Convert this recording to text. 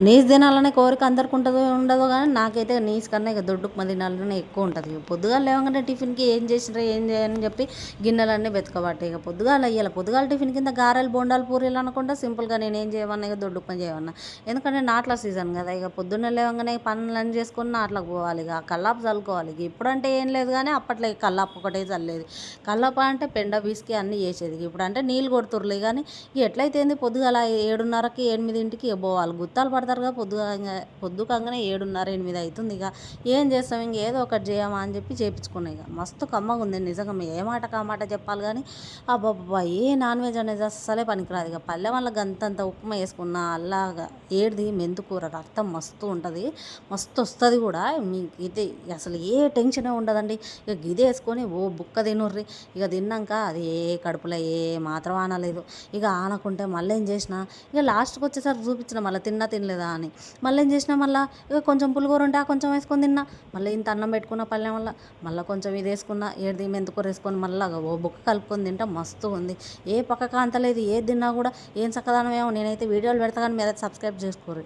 Knees తినాలనే కోరిక అందరికి ఉంటుందో ఉండదో కానీ నాకైతే నీస్ కన్నా ఇక దొడ్డుప్మా తినాలనే ఎక్కువ ఉంటుంది. పొద్దుగాల లేవగానే టిఫిన్కి ఏం చేసినా ఏం చేయని చెప్పి గిన్నెలన్నీ వెతకబట్టే ఇక పొద్దుగాల టిఫిన్ కింద గారెలు బోండాలు పూరీలు అనకుండా సింపుల్గా నేను ఏం చేయమన్నా ఇక దొడ్డుప్మా చేయమన్నా. ఎందుకంటే నాట్ల సీజన్ కదా, ఇక పొద్దున్నే లేవగానే పనులన్నీ చేసుకొని నాట్లకు పోవాలి, ఇక కల్లాపు చల్లుకోవాలి. ఇక ఇప్పుడంటే ఏం లేదు కానీ అప్పట్లో ఇక కల్లాపు ఒకటే చల్లేది. కల్లాపు అంటే పెండ బీసుకి అన్నీ చేసేది. ఇప్పుడు అంటే నీళ్ళు కొడుతుర్లే కానీ ఇక ఎట్లయితే పొద్దుగాల 7:30కి 8ంటికి పోవాలి. గుత్తాలు పడతారుగా పొద్దుకంగానే 7:30 8 అవుతుంది. ఇక ఏం చేస్తాం, ఇంక ఏదో ఒకటి చేయమా అని చెప్పి చేయించుకున్నాయి. ఇక మస్తు కమ్మగా ఉంది నిజంగా, ఏ మాట కామాట చెప్పాలి కానీ అబ్బాబ్బా ఏ నాన్ వెజ్ అనేది అస్సలే పనికిరాదు. ఇక పల్లె వాళ్ళ గంతంత ఉప్మా వేసుకున్న అల్లాగా ఏడిది మెంతుకూర రక్తం మస్తు ఉంటుంది, మస్తు వస్తుంది కూడా. మీకు ఇది అసలు ఏ టెన్షనే ఉండదండి. ఇక గిది వేసుకొని ఓ బుక్క తినుర్రి. ఇక తిన్నాక అది ఏ కడుపులో ఏ మాత్రం ఆనలేదు. ఇక ఆనకుంటే మళ్ళీ ఏం చేసిన, ఇక లాస్ట్కి వచ్చేసరికి చూపించిన మళ్ళీ తినలేదా అని. మళ్ళీ ఏం చేసినా, మళ్ళీ ఇక కొంచెం పులిహోర ఉంటే కొంచెం వేసుకొని తిన్నా. మళ్ళీ ఇంత అన్నం పెట్టుకున్న పల్లెం వల్ల మళ్ళీ కొంచెం ఇది వేసుకున్న ఏది మెంతుకూర వేసుకొని మళ్ళీ ఓ బుక్క కలుపుకొని తింటే మస్తు ఉంది. ఏ పక్క కాంతలేదు, ఏది తిన్నా కూడా ఏం చక్కదనం ఏమో. నేనైతే వీడియోలు పెడతా కానీ మీరు సబ్స్క్రైబ్ చేసుకోరు.